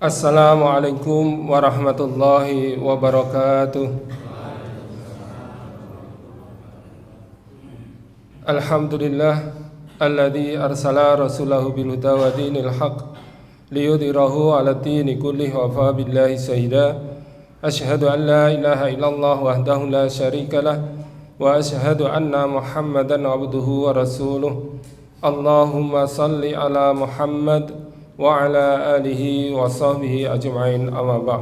Assalamualaikum warahmatullahi wabarakatuh. Alhamdulillah alladzi arsala rasulahu bil huda wa dinil haq liyudhhirahu 'ala dini kullihi wa fa billahi syahida. Asyhadu an la ilaha illallah wahdahu la syarika lah wa asyhadu anna Muhammadan 'abduhu wa rasuluh. Allahumma salli ala Muhammad wa ala alihi wa sahbihi ajma'in, amma ba'd.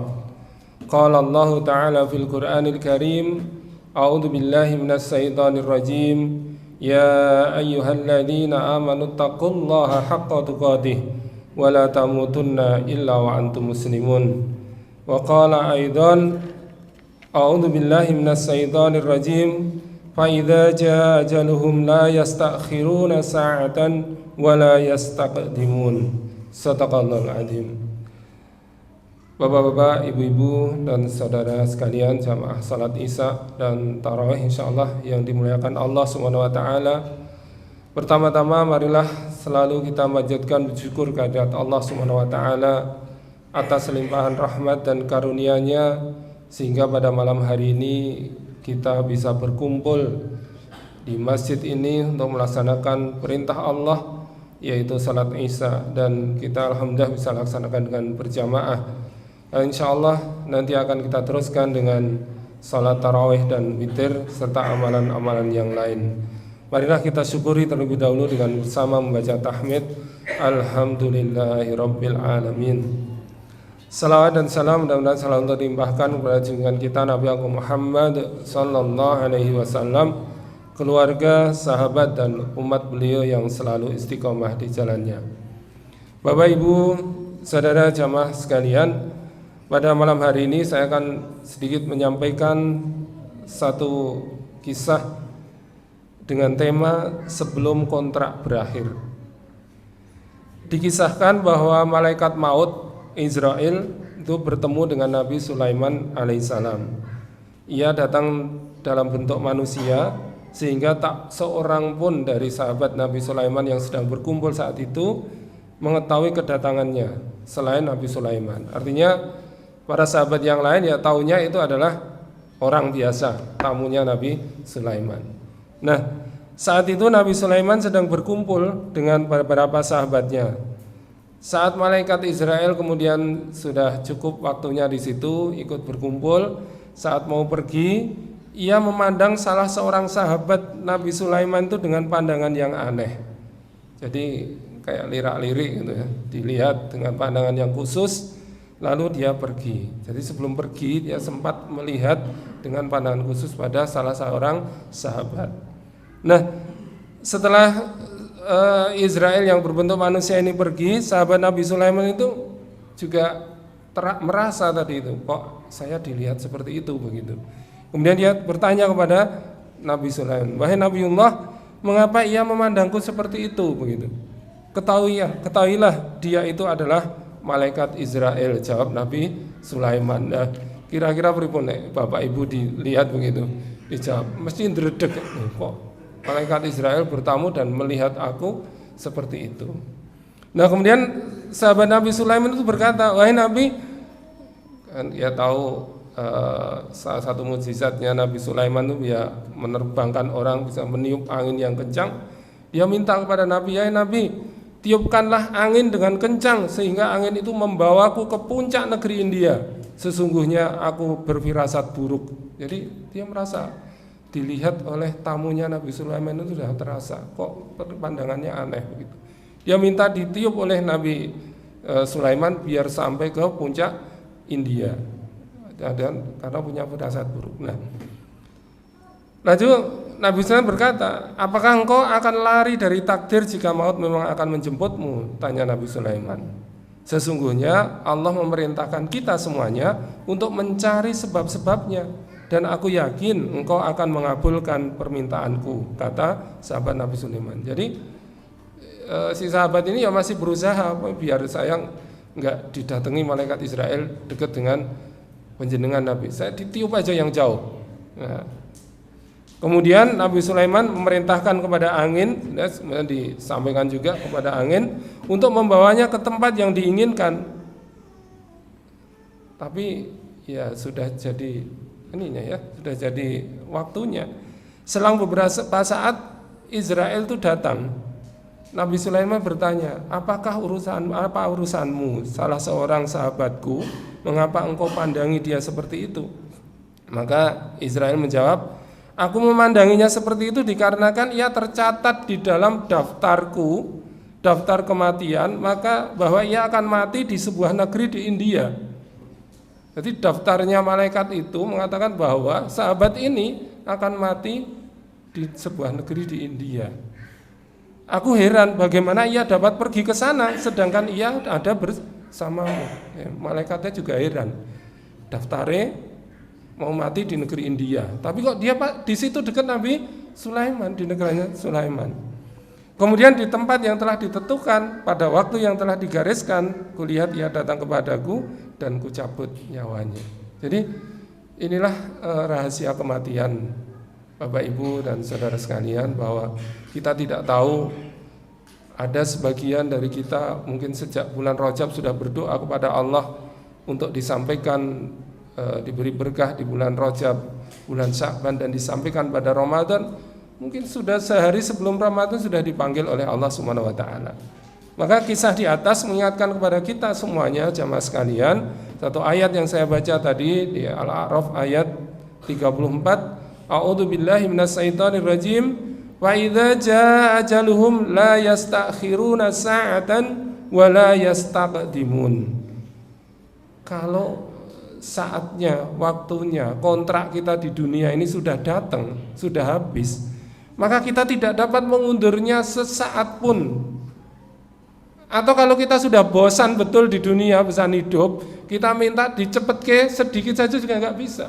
Qala Allah ta'ala fil Qur'anil Karim, a'udzu billahi minas syaitonir rajim. Ya ayyuhalladzina amanu taqullaha haqqa tuqatih wa la tamutunna illa wa antum muslimun. Wa qala aidan, a'udzu billahi minas syaitonir rajim. Fa idza jaa ajaluhum la yastakhiruna sa'atan wa la yastaqdimun. Shadaqallahul adzim. Bapak-bapak, ibu-ibu dan saudara sekalian jamaah salat Isya dan tarawih insyaallah yang dimuliakan Allah Subhanahu wa taala. Pertama-tama marilah selalu kita manjatkan bersyukur kehadirat Allah Subhanahu wa taala atas limpahan rahmat dan karunia-Nya sehingga pada malam hari ini kita bisa berkumpul di masjid ini untuk melaksanakan perintah Allah, yaitu salat Isya, dan kita alhamdulillah bisa laksanakan dengan berjamaah. Insyaallah nanti akan kita teruskan dengan salat tarawih dan witir serta amalan-amalan yang lain. Marilah kita syukuri terlebih dahulu dengan bersama membaca tahmid Alhamdulillahirabbil alamin. Salawat dan salam mudah-mudahan selalu terlimpahkan kepada junjungan kita Nabi Muhammad sallallahu alaihi wasallam, keluarga, sahabat dan umat beliau yang selalu istiqomah di jalannya. Bapak, Ibu, saudara jamaah sekalian, pada malam hari ini saya akan sedikit menyampaikan satu kisah dengan tema sebelum kontrak berakhir. Dikisahkan bahwa malaikat maut Israel itu bertemu dengan Nabi Sulaiman alaihissalam. Ia datang dalam bentuk manusia sehingga tak seorang pun dari sahabat Nabi Sulaiman yang sedang berkumpul saat itu mengetahui kedatangannya selain Nabi Sulaiman. Artinya para sahabat yang lain ya taunya itu adalah orang biasa, tamunya Nabi Sulaiman. Nah, saat itu Nabi Sulaiman sedang berkumpul dengan beberapa sahabatnya. Saat malaikat Israel kemudian sudah cukup waktunya di situ ikut berkumpul, saat mau pergi, ia memandang salah seorang sahabat Nabi Sulaiman itu dengan pandangan yang aneh. Jadi kayak lirak-lirik gitu ya, dilihat dengan pandangan yang khusus, lalu dia pergi. Jadi sebelum pergi dia sempat melihat dengan pandangan khusus pada salah seorang sahabat. Nah, setelah Israel yang berbentuk manusia ini pergi, sahabat Nabi Sulaiman itu juga merasa tadi itu, kok saya dilihat seperti itu begitu. Kemudian dia bertanya kepada Nabi Sulaiman, wahai Nabiullah, mengapa ia memandangku seperti itu begitu? Ketahuilah dia itu adalah malaikat Israel, jawab Nabi Sulaiman. Nah, kira-kira pripun nek Bapak Ibu dilihat begitu, dijawab mesti ndredeg, kok malaikat Israel bertamu dan melihat aku seperti itu. Nah, kemudian sahabat Nabi Sulaiman itu berkata, wahai Nabi, kan dia tahu salah satu mukjizatnya Nabi Sulaiman itu ya menerbangkan orang, bisa meniup angin yang kencang. Dia minta kepada Nabi, ya Nabi, tiupkanlah angin dengan kencang sehingga angin itu membawaku ke puncak negeri India. Sesungguhnya aku berfirasat buruk. Jadi dia merasa dilihat oleh tamunya Nabi Sulaiman itu sudah terasa, kok pandangannya aneh begitu. Dia minta ditiup oleh Nabi Sulaiman biar sampai ke puncak India, dan karena punya firasat buruk. Nah, lalu Nabi Sulaiman berkata, apakah engkau akan lari dari takdir jika maut memang akan menjemputmu? Tanya Nabi Sulaiman. Sesungguhnya Allah memerintahkan kita semuanya untuk mencari sebab-sebabnya, dan aku yakin engkau akan mengabulkan permintaanku, kata sahabat Nabi Sulaiman. Jadi si sahabat ini ya masih berusaha biar saya enggak didatangi malaikat Israel dekat dengan penjenengan Nabi, saya ditiup aja yang jauh. Nah, kemudian Nabi Sulaiman memerintahkan kepada angin, disampaikan juga kepada angin untuk membawanya ke tempat yang diinginkan. Tapi ya sudah jadi ininya ya, sudah jadi waktunya. Selang beberapa saat Israel itu datang. Nabi Sulaiman bertanya, apa urusanmu? Salah seorang sahabatku, mengapa engkau pandangi dia seperti itu? Maka Israel menjawab, aku memandanginya seperti itu dikarenakan ia tercatat di dalam daftarku, daftar kematian, maka bahwa ia akan mati di sebuah negeri di India. Jadi daftarnya malaikat itu mengatakan bahwa sahabat ini akan mati di sebuah negeri di India. Aku heran bagaimana ia dapat pergi ke sana sedangkan ia ada bersamamu. Ya, malaikatnya juga heran. Daftarnya mau mati di negeri India, tapi kok dia di situ dekat Nabi Sulaiman, di negaranya Sulaiman. Kemudian di tempat yang telah ditentukan, pada waktu yang telah digariskan, kulihat ia datang kepadaku dan kucabut nyawanya. Jadi inilah rahasia kematian, Bapak Ibu dan saudara sekalian, bahwa kita tidak tahu. Ada sebagian dari kita mungkin sejak bulan Rajab sudah berdoa kepada Allah untuk disampaikan, diberi berkah di bulan Rajab, bulan Sya'ban, dan disampaikan pada Ramadan. Mungkin sudah sehari sebelum Ramadan sudah dipanggil oleh Allah Subhanahu wa taala. Maka kisah di atas mengingatkan kepada kita semuanya, jamaah sekalian, satu ayat yang saya baca tadi di Al-A'raf ayat 34, A'udzu billahi minasyaitonir rajim. Wa idza jaa ajaluhum la yastakhiruna sa'atan wa la yastaqdimun. Kalau saatnya, waktunya, kontrak kita di dunia ini sudah datang, sudah habis, maka kita tidak dapat mengundurnya sesaat pun. Atau kalau kita sudah bosan betul di dunia, bosan hidup, kita minta dicepetke sedikit saja juga nggak bisa.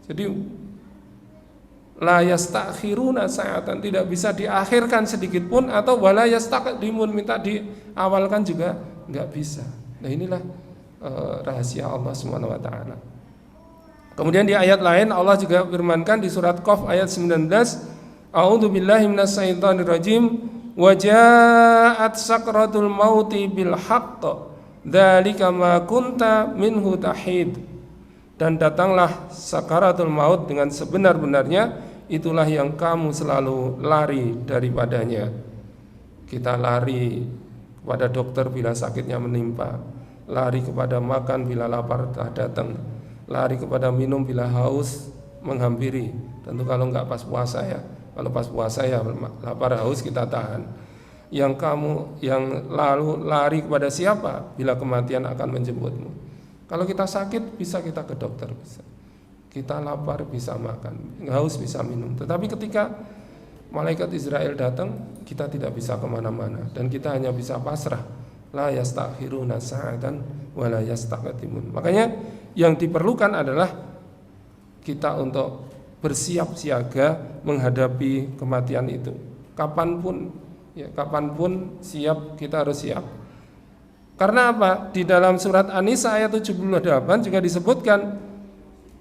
Jadi la yastakhiruna sa'atan, tidak bisa diakhirkan sedikit pun, atau wala yastaqdimun, minta diawalkan juga enggak bisa. Nah inilah rahasia Allah Subhanahu wa taala. Kemudian di ayat lain Allah juga firmankan di surat Qaf ayat 19, A'udzu billahi minasyaitonir rajim, wa ja'at sakratul mauti bil haqq, dzalika ma kunta minhu tahid. Dan datanglah sakaratul maut dengan sebenar-benarnya, itulah yang kamu selalu lari daripadanya. Kita lari kepada dokter bila sakitnya menimpa, lari kepada makan bila lapar datang, lari kepada minum bila haus menghampiri. Tentu kalau enggak pas puasa ya. Kalau pas puasa ya lapar haus kita tahan. Yang lalu lari kepada siapa bila kematian akan menjemputmu? Kalau kita sakit bisa kita ke dokter, bisa. Kita lapar bisa makan, haus bisa minum. Tetapi ketika malaikat Israel datang, kita tidak bisa kemana-mana dan kita hanya bisa pasrah. La yastakhiruna sa'atan wa la yastaqdimun. Makanya yang diperlukan adalah kita untuk bersiap siaga menghadapi kematian itu. Kapanpun siap, kita harus siap. Karena apa? Di dalam surat An-Nisa ayat 78 juga disebutkan,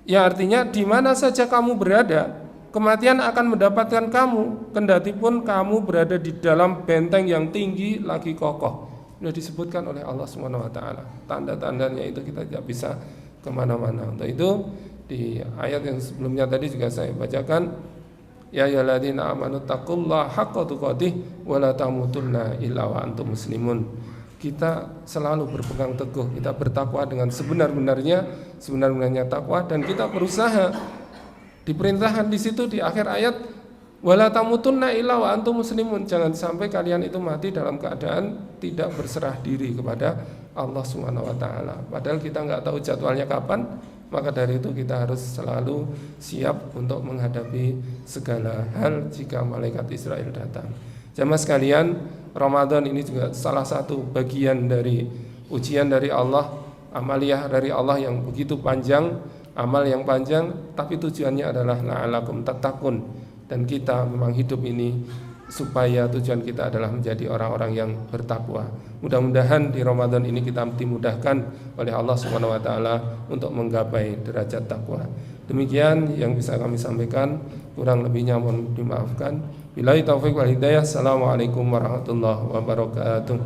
ya artinya di mana saja kamu berada, kematian akan mendapatkan kamu, kendati pun kamu berada di dalam benteng yang tinggi lagi kokoh. Sudah disebutkan oleh Allah Subhanahu wa taala. Tanda-tandanya itu kita tidak bisa kemana-mana. Untuk itu di ayat yang sebelumnya tadi juga saya bacakan, ya ayyuhalladzina amanu taqullaha haqqa tuqatih wa la tamutunna illa wa antum muslimun. Kita selalu berpegang teguh, kita bertakwa dengan sebenar-benarnya takwa, dan kita berusaha. Diperintahkan di situ di akhir ayat, wala tamutunna illa wa antum muslimun. Jangan sampai kalian itu mati dalam keadaan tidak berserah diri kepada Allah Subhanahu wa taala. Padahal kita enggak tahu jadwalnya kapan, maka dari itu kita harus selalu siap untuk menghadapi segala hal jika malaikat Israel datang. Jamaah sekalian, Ramadan ini juga salah satu bagian dari ujian dari Allah, amaliyah dari Allah yang begitu panjang, amal yang panjang, tapi tujuannya adalah la'alakum tattaqun. Dan kita memang hidup ini supaya tujuan kita adalah menjadi orang-orang yang bertakwa. Mudah-mudahan di Ramadan ini kita dimudahkan oleh Allah Subhanahu wa taala untuk menggapai derajat takwa. Demikian yang bisa kami sampaikan, kurang lebihnya mohon dimaafkan. Billahi taufiq wal hidayah. Assalamualaikum warahmatullahi wabarakatuh.